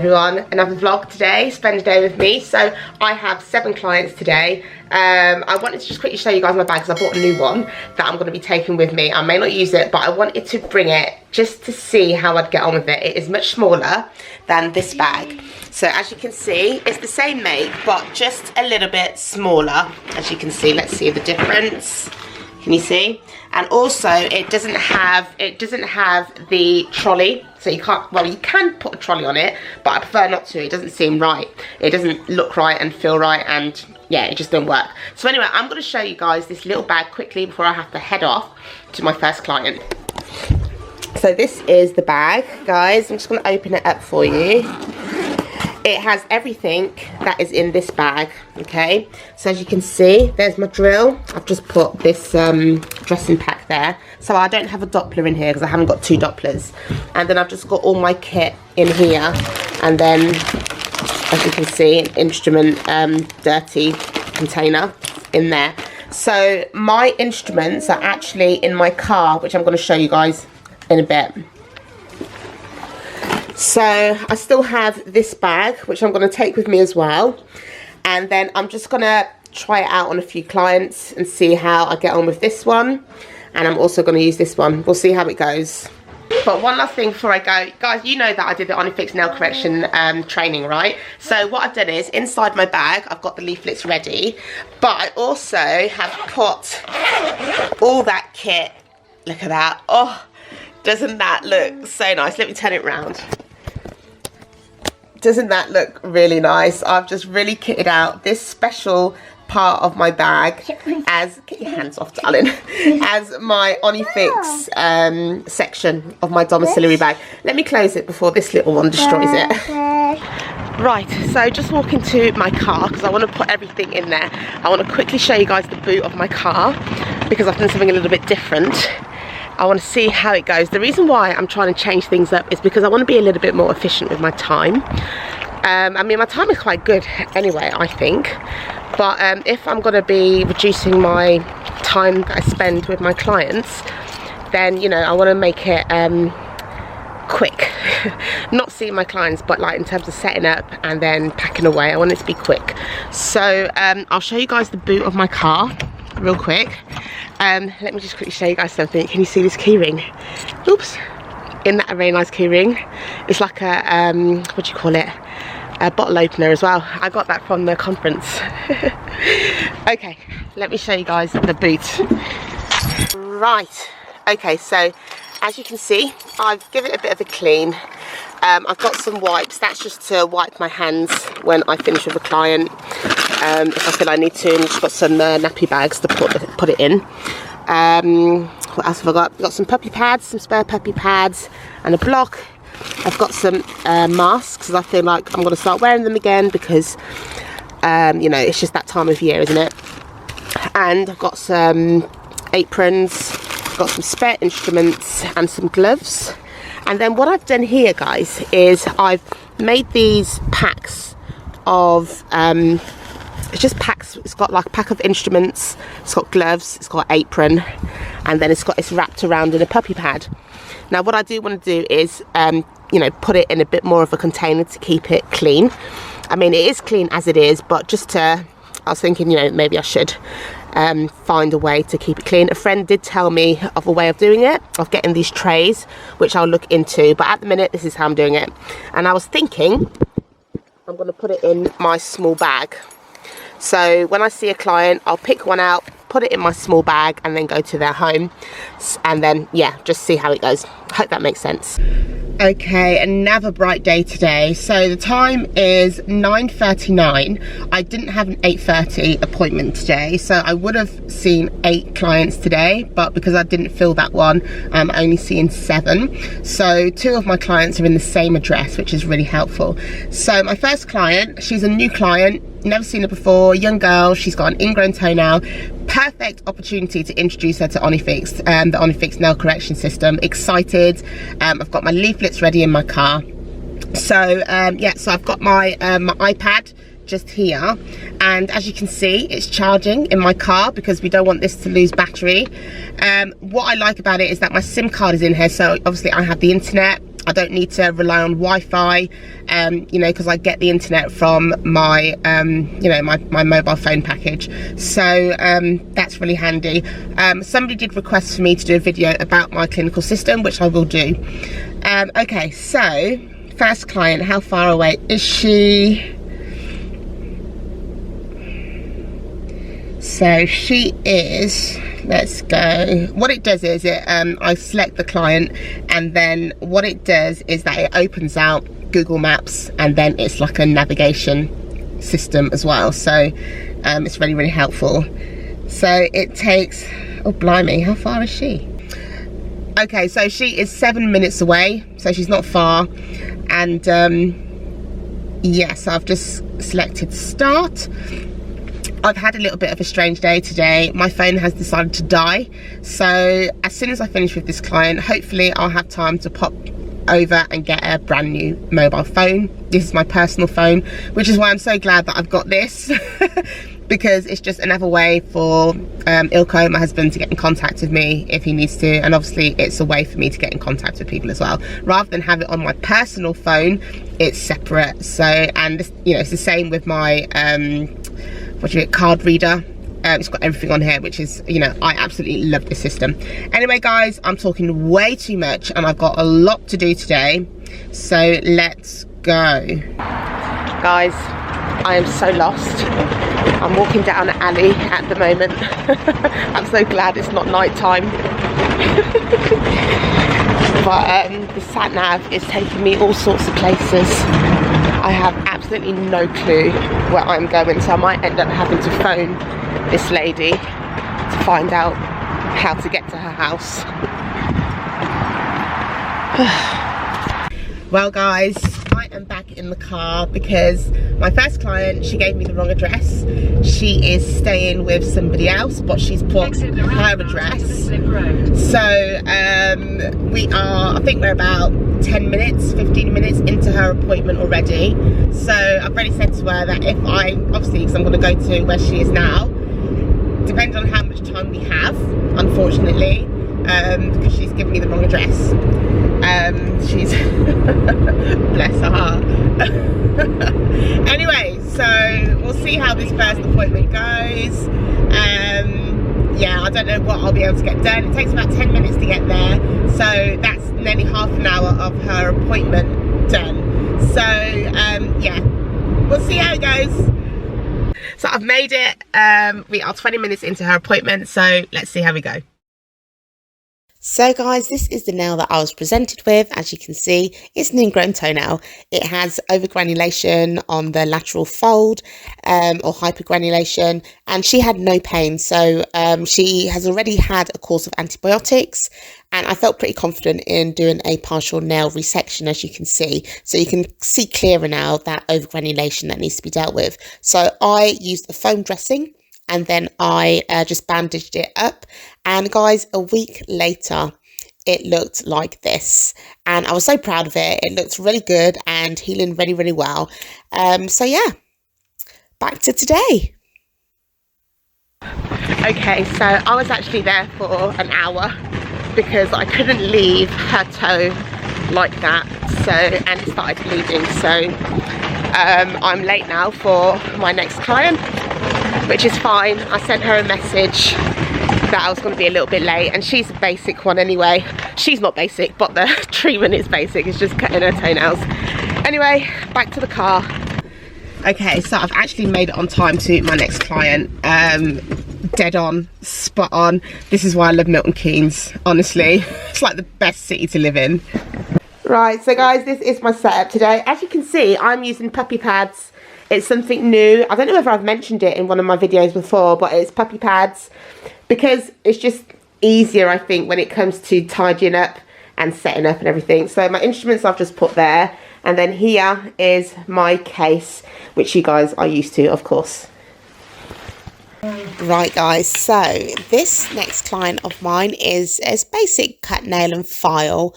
Everyone, another vlog today. Spend a day with me. So I have 7 clients today. I wanted to just quickly show you guys my bag because I bought a new one that I'm going to be taking with me. I may not use it, but I wanted to bring it just to see how I'd get on with it. It is much smaller than this bag. So as you can see, it's the same make, but just a little bit smaller. As you can see, let's see the difference. Can you see? And also it doesn't have the trolley, so you can't, well, you can put a trolley on it, but I prefer not to. It doesn't seem right. It doesn't look right and feel right, and yeah, it just doesn't work. So anyway, I'm going to show you guys this little bag quickly before I have to head off to my first client. So this is the bag, guys. I'm just going to open it up for you. It has everything that is in this bag, okay? So as you can see, there's my drill. I've just put this dressing pack there. So I don't have a Doppler in here because I haven't got 2 Dopplers. And then I've just got all my kit in here. And then, as you can see, an instrument dirty container in there. So my instruments are actually in my car, which I'm going to show you guys in a bit. So I still have this bag, which I'm going to take with me as well. And then I'm just going to try it out on a few clients and see how I get on with this one. And I'm also going to use this one. We'll see how it goes. But one last thing before I go. Guys, you know that I did the Onifix nail correction training, right? So what I've done is, inside my bag, I've got the leaflets ready. But I also have put all that kit. Look at that. Oh, doesn't that look so nice? Let me turn it around. Doesn't that look really nice? I've just really kitted out this special part of my bag as, get your hands off, darling, as my Onifix section of my domiciliary bag. Let me close it before this little one destroys it. Right, so just walk into my car because I want to put everything in there. I want to quickly show you guys the boot of my car because I've done something a little bit different. I want to see how it goes. The reason why I'm trying to change things up is because I want to be a little bit more efficient with my time. I mean, my time is quite good anyway, I think. But if I'm going to be reducing my time that I spend with my clients, then, you know, I want to make it quick. Not seeing my clients, but like in terms of setting up and then packing away, I want it to be quick. So I'll show you guys the boot of my car real quick. Let me just quickly show you guys something. Can you see this key ring? Oops. Isn't that a very nice key ring? It's like a, what do you call it? A bottle opener as well. I got that from the conference. Okay, let me show you guys the boot. Right. Okay, so as you can see, I've given it a bit of a clean. I've got some wipes. That's just to wipe my hands when I finish with a client. If I feel I need to, and just got some nappy bags to put it in. What else have I got? I've got some puppy pads, some spare puppy pads, and a block. I've got some masks, because I feel like I'm going to start wearing them again because, you know, it's just that time of year, isn't it? And I've got some aprons, got some spare instruments, and some gloves. And then what I've done here, guys, is I've made these packs of it's just packs. It's got like a pack of instruments, it's got gloves, it's got apron, and then it's wrapped around in a puppy pad. Now what I do want to do is you know, put it in a bit more of a container to keep it clean. I mean, it is clean as it is, but just to, I was thinking, you know, maybe I should find a way to keep it clean. A friend did tell me of a way of doing it, of getting these trays, which I'll look into, but at the minute this is how I'm doing it. And I was thinking I'm going to put it in my small bag. So when I see a client, I'll pick one out, put it in my small bag, and then go to their home, and then yeah, just see how it goes. Hope that makes sense. Okay, another bright day today. So the time is 9:39. I didn't have an 8:30 appointment today, so I would have seen 8 clients today, but because I didn't fill that one, I'm only seeing 7. So 2 of my clients are in the same address, which is really helpful. So my first client, she's a new client, never seen her before, young girl, she's got an ingrown toenail. Perfect opportunity to introduce her to Onifix, the Onifix nail correction system. Excited. I've got my leaflets ready in my car. So yeah, so I've got my my iPad just here, and as you can see, it's charging in my car because we don't want this to lose battery. What I like about it is that my SIM card is in here, so obviously I have the internet. I don't need to rely on Wi-Fi, you know, because I get the internet from my, you know, my mobile phone package. So that's really handy. Somebody did request for me to do a video about my clinical system, which I will do. Okay, so first client, how far away is she? So she is, let's go. What it does is I select the client, and then what it does is that it opens out Google Maps, and then it's like a navigation system as well. So it's really, really helpful. So it takes, oh blimey, how far is she? Okay, so she is 7 minutes away, so she's not far. And yes, I've just selected start. I've had a little bit of a strange day today. My phone has decided to die. So as soon as I finish with this client, hopefully I'll have time to pop over and get a brand new mobile phone. This is my personal phone, which is why I'm so glad that I've got this because it's just another way for Ilko, my husband, to get in contact with me if he needs to. And obviously it's a way for me to get in contact with people as well. Rather than have it on my personal phone, it's separate. So, and you know, it's the same with my card reader. It's got everything on here, which is, you know, I absolutely love this system. Anyway guys, I'm talking way too much and I've got a lot to do today, so let's go. Guys, I am so lost. I'm walking down an alley at the moment. I'm so glad it's not night time. But the sat nav is taking me all sorts of places. I have absolutely no clue where I'm going, so I might end up having to phone this lady to find out how to get to her house. Well guys, I am back in the car because my first client, she gave me the wrong address. She is staying with somebody else, but she's put her address. So we are, I think we're about 10 minutes, 15 minutes into her appointment already. So I've already said to her that if I, obviously because I'm going to go to where she is now, depending on how much time we have, unfortunately, because she's given me the wrong address. She's bless her heart. Anyway, so we'll see how this first appointment goes. Yeah, I don't know what I'll be able to get done. It takes about 10 minutes to get there, so that's nearly half an hour of her appointment done. So yeah, we'll see how it goes. So I've made it. We are 20 minutes into her appointment, so let's see how we go. So guys, this is the nail that I was presented with. As you can see, it's an ingrown toenail. It has overgranulation on the lateral fold, or hypergranulation, and she had no pain. So she has already had a course of antibiotics, and I felt pretty confident in doing a partial nail resection, as you can see. So you can see clearer now that overgranulation that needs to be dealt with. So I used a foam dressing, and then I just bandaged it up. And guys, a week later, it looked like this. And I was so proud of it. It looked really good and healing really, really well. So yeah, back to today. Okay, so I was actually there for an hour because I couldn't leave her toe like that. So, and it started bleeding. So I'm late now for my next client, which is fine. I sent her a message that I was going to be a little bit late, and she's a basic one anyway. She's not basic, but the treatment is basic. It's just cutting her toenails. Anyway, back to the car. Okay, so I've actually made it on time to my next client. Dead on, spot on. This is why I love Milton Keynes, honestly. It's like the best city to live in. Right, so guys, this is my setup today. As you can see, I'm using puppy pads. It's something new. I don't know whether I've mentioned it in one of my videos before, but it's puppy pads because it's just easier, I think, when it comes to tidying up and setting up and everything. So my instruments I've just put there, and then here is my case, which you guys are used to, of course. Right guys, so this next client of mine is basic cut nail and file.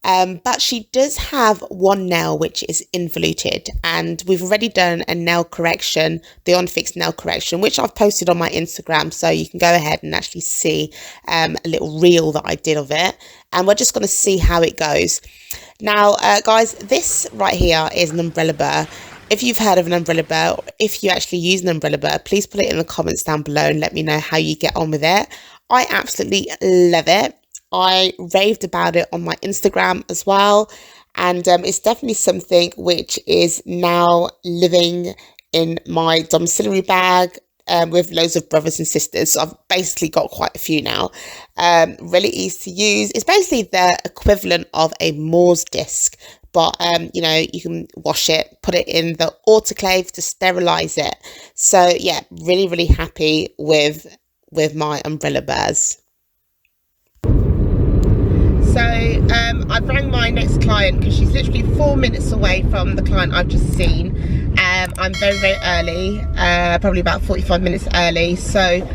But she does have one nail which is involuted, and we've already done a nail correction, the on-fix nail correction, which I've posted on my Instagram, so you can go ahead and actually see a little reel that I did of it, and we're just going to see how it goes. Now, guys, this right here is an umbrella burr. If you've heard of an umbrella burr, or if you actually use an umbrella burr, please put it in the comments down below and let me know how you get on with it. I absolutely love it. I raved about it on my Instagram as well. And it's definitely something which is now living in my domiciliary bag with loads of brothers and sisters. So I've basically got quite a few now. Really easy to use. It's basically the equivalent of a Moore's disc, but you know, you can wash it, put it in the autoclave to sterilize it. So yeah, really happy with my umbrella burrs. So I've rang my next client because she's literally 4 minutes away from the client I've just seen. I'm very early, probably about 45 minutes early. So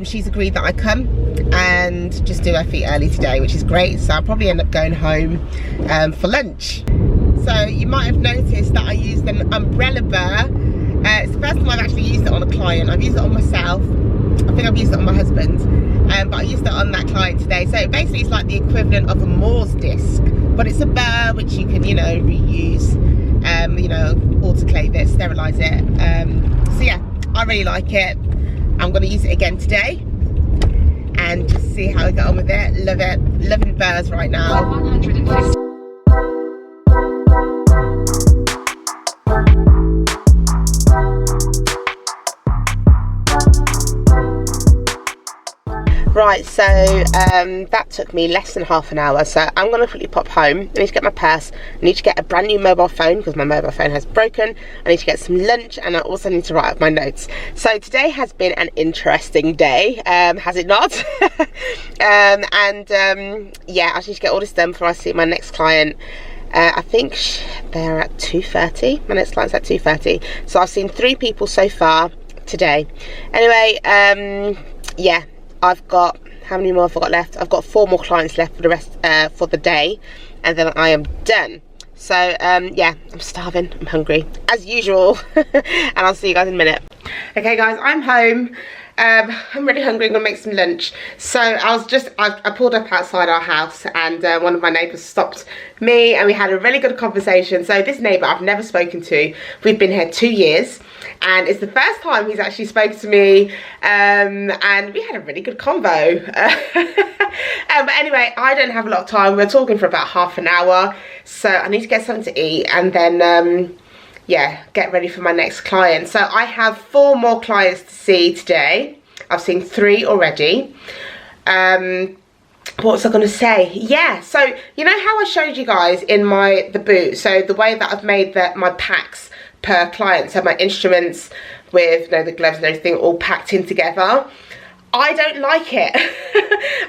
she's agreed that I come and just do her feet early today, which is great. So I'll probably end up going home for lunch. So you might have noticed that I used an umbrella burr. It's the first time I've actually used it on a client. I've used it on myself. I think I've used it on my husband, but I used it on that client today. So basically it's like the equivalent of a Moore's disc, but it's a burr which you can, you know, reuse, you know, autoclave it, sterilize it. So yeah, I really like it. I'm going to use it again today and just see how I get on with it. Love it. Loving burrs right now. 150. Right, so that took me less than half an hour, so I'm going to quickly pop home. I need to get my purse, I need to get a brand new mobile phone because my mobile phone has broken, I need to get some lunch, and I also need to write up my notes. So today has been an interesting day, has it not? Yeah, I just need to get all this done before I see my next client. I think they're at 2:30, my next client's at 2:30, so I've seen 3 people so far today. Anyway, yeah, I've got, how many more have I got left? I've got 4 more clients left for the rest, for the day, and then I am done. So yeah, I'm starving, I'm hungry as usual. And I'll see you guys in a minute. Okay guys, I'm home. I'm really hungry. I'm gonna make some lunch. So I pulled up outside our house, and one of my neighbours stopped me, and we had a really good conversation. So this neighbour I've never spoken to. We've been here 2 years, and it's the first time he's actually spoken to me, and we had a really good convo. But anyway, I don't have a lot of time. We're talking for about half an hour, so I need to get something to eat, and then yeah, get ready for my next client. So I have 4 more clients to see today. I've seen 3 already. What was I going to say? Yeah, so you know how I showed you guys in the boot, so the way that I've made my packs per client, so my instruments with, you know, the gloves and everything all packed in together. I don't like it.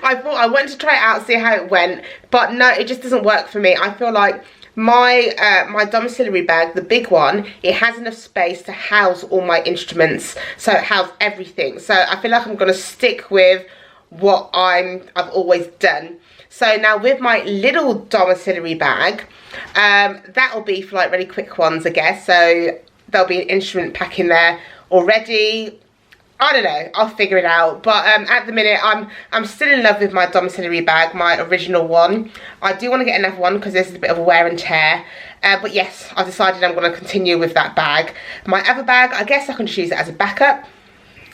I wanted to try it out, see how it went, but no, it just doesn't work for me. I feel like my domiciliary bag, the big one, it has enough space to house all my instruments, so it houses everything. So I feel like I'm going to stick with what I've always done. So now with my little domiciliary bag, that'll be for like really quick ones, I guess. So there'll be an instrument pack in there already. I don't know, I'll figure it out. But at the minute, I'm still in love with my domiciliary bag, my original one. I do want to get another one because there's a bit of wear and tear. But yes, I've decided I'm going to continue with that bag. My other bag, I guess I can just use it as a backup.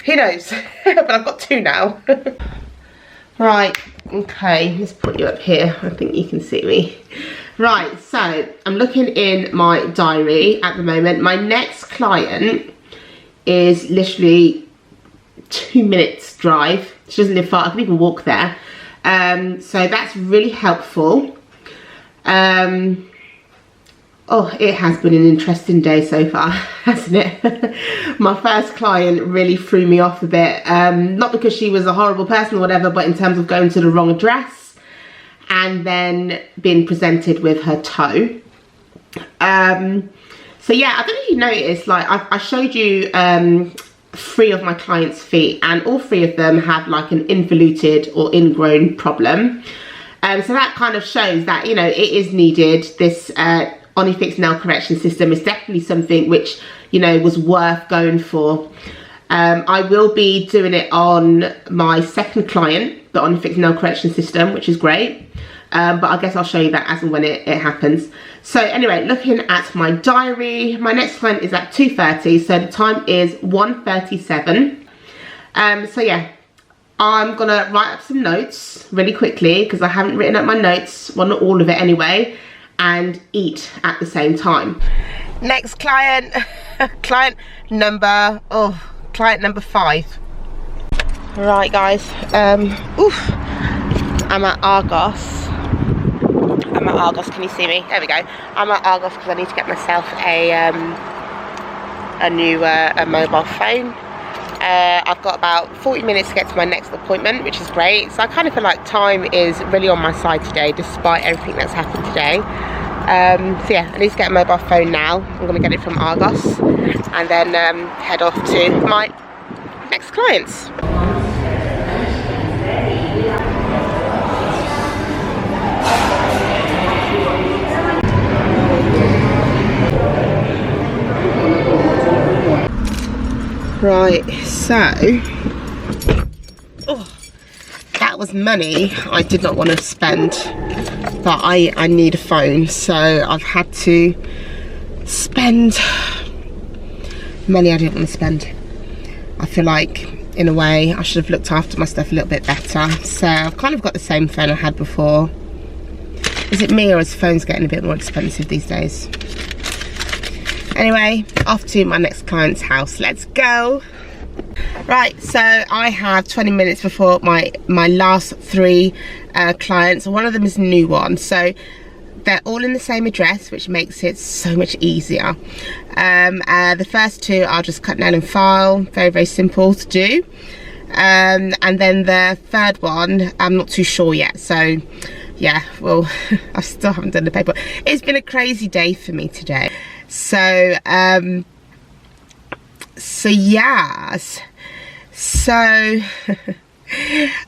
Who knows? But I've got 2 now. Right, okay, let's put you up here. I think you can see me. Right, so I'm looking in my diary at the moment. My next client is literally 2 minutes drive. She doesn't live far, I can even walk there. So that's really helpful. Oh, it has been an interesting day so far, hasn't it? My first client really threw me off a bit. Not because she was a horrible person or whatever, but in terms of going to the wrong address and then being presented with her toe. So yeah, I don't know if you noticed, like I showed you 3 of my clients' feet, and all 3 of them have like an involuted or ingrown problem. So that kind of shows that, you know, it is needed. This Onifix nail correction system is definitely something which, you know, was worth going for. I will be doing it on my second client, the Onifix nail correction system, which is great. but I guess I'll show you that as and when it happens. So anyway, looking at my diary, my next client is at 2:30, so the time is 1:37. So yeah, I'm gonna write up some notes really quickly because I haven't written up my notes, well not all of it anyway, and eat at the same time. Next client, client number 5. Right guys, I'm at Argos. Can you see me? There we go. I'm at Argos because I need to get myself a new mobile phone. I've got about 40 minutes to get to my next appointment, which is great. So I kind of feel like time is really on my side today, despite everything that's happened today. So yeah, I need to get a mobile phone now. I'm going to get it from Argos and then head off to my next clients. Right, so that was money I did not want to spend, but I need a phone, so I've had to spend money I didn't want to spend. I feel like in a way I should have looked after my stuff a little bit better, so I've kind of got the same phone I had before. Is it me, or is phones getting a bit more expensive these days? Anyway, off to my next client's house. Let's go. Right, so I have 20 minutes before my last 3 clients. One of them is a new one, so they're all in the same address, which makes it so much easier. The first 2 are just cut nail and file, very simple to do. And then the third one, I'm not too sure yet, so yeah, well, I still haven't done the paper. It's been a crazy day for me today. So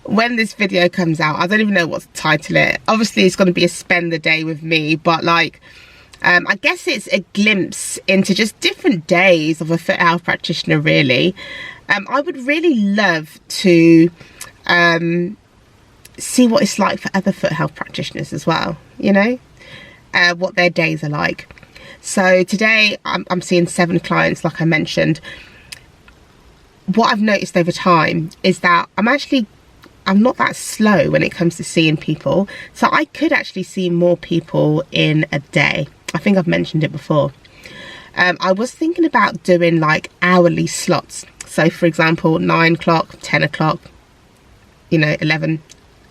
when this video comes out, I don't even know what to title it. Obviously it's going to be a spend the day with me, but like I guess it's a glimpse into just different days of a foot health practitioner, really. I would really love to see what it's like for other foot health practitioners as well, you know, what their days are like. So today I'm seeing 7 clients, like I mentioned. What I've noticed over time is that I'm not that slow when it comes to seeing people. So I could actually see more people in a day. I think I've mentioned it before. I was thinking about doing like hourly slots. So for example, 9 o'clock, 10 o'clock, you know, 11,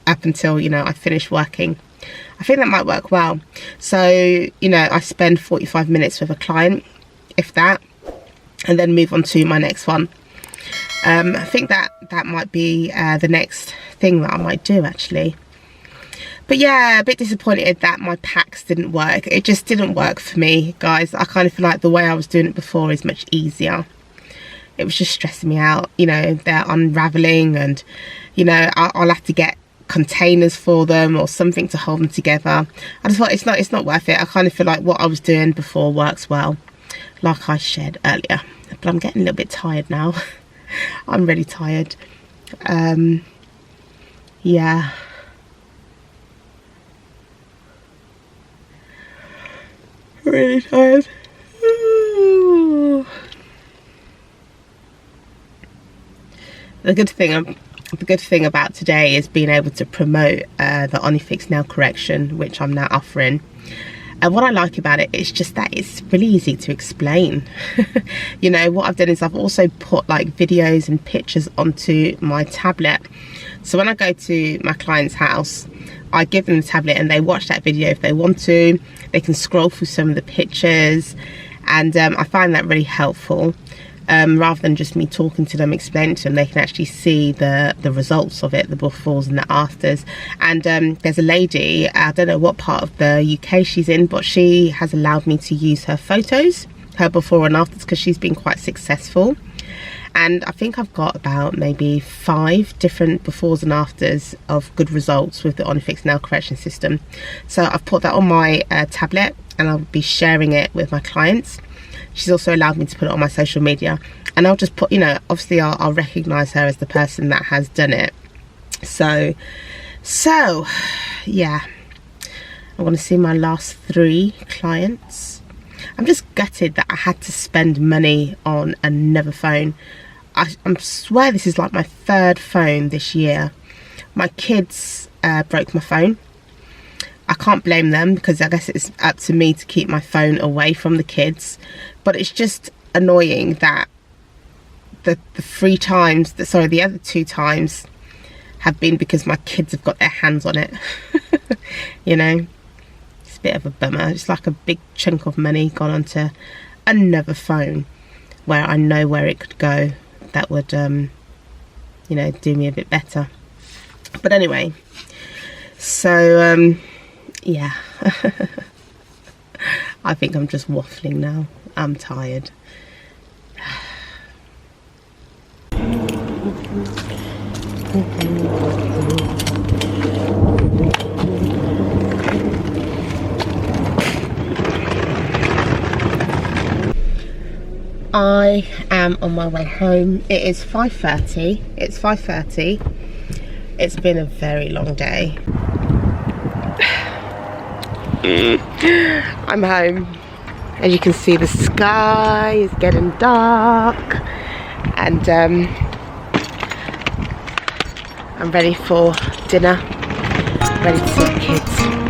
up until, you know, I finish working. I think that might work well. So, you know, I spend 45 minutes with a client, if that, and then move on to my next one. I think that might be the next thing that I might do, actually. But yeah, a bit disappointed that my packs didn't work. It just didn't work for me, guys. I kind of feel like the way I was doing it before is much easier. It was just stressing me out. You know, they're unraveling, and, you know, I'll have to get containers for them or something to hold them together. I just thought it's not worth it. I kind of feel like what I was doing before works well, like I shared earlier. But I'm getting a little bit tired now. I'm really tired. Yeah, really tired. The good thing about today is being able to promote the Onifix nail correction, which I'm now offering. And what I like about it is just that it's really easy to explain. You know, what I've done is I've also put like videos and pictures onto my tablet. So when I go to my client's house, I give them the tablet and they watch that video if they want to. They can scroll through some of the pictures, and I find that really helpful. Rather than just me talking to them, explaining to them, they can actually see the results of it, the befores and the afters. And there's a lady, I don't know what part of the UK she's in, but she has allowed me to use her photos, her before and afters, because she's been quite successful. And I think I've got about maybe 5 different befores and afters of good results with the Onifix nail correction system. So I've put that on my tablet, and I'll be sharing it with my clients. She's also allowed me to put it on my social media, and I'll just put, you know, obviously I'll recognize her as the person that has done it. So yeah, I want to see my last 3 clients. I'm just gutted that I had to spend money on another phone. I swear this is like my 3rd phone this year. My kids broke my phone. I can't blame them because I guess it's up to me to keep my phone away from the kids. But it's just annoying that the 3 times, the other 2 times have been because my kids have got their hands on it. You know, it's a bit of a bummer. It's like a big chunk of money gone onto another phone where I know where it could go that would, you know, do me a bit better. But anyway, so, yeah. I think I'm just waffling now. I'm tired. I am on my way home. It is 5:30. It's 5:30. It's been a very long day. I'm home. As you can see, the sky is getting dark, and I'm ready for dinner, ready to see the kids.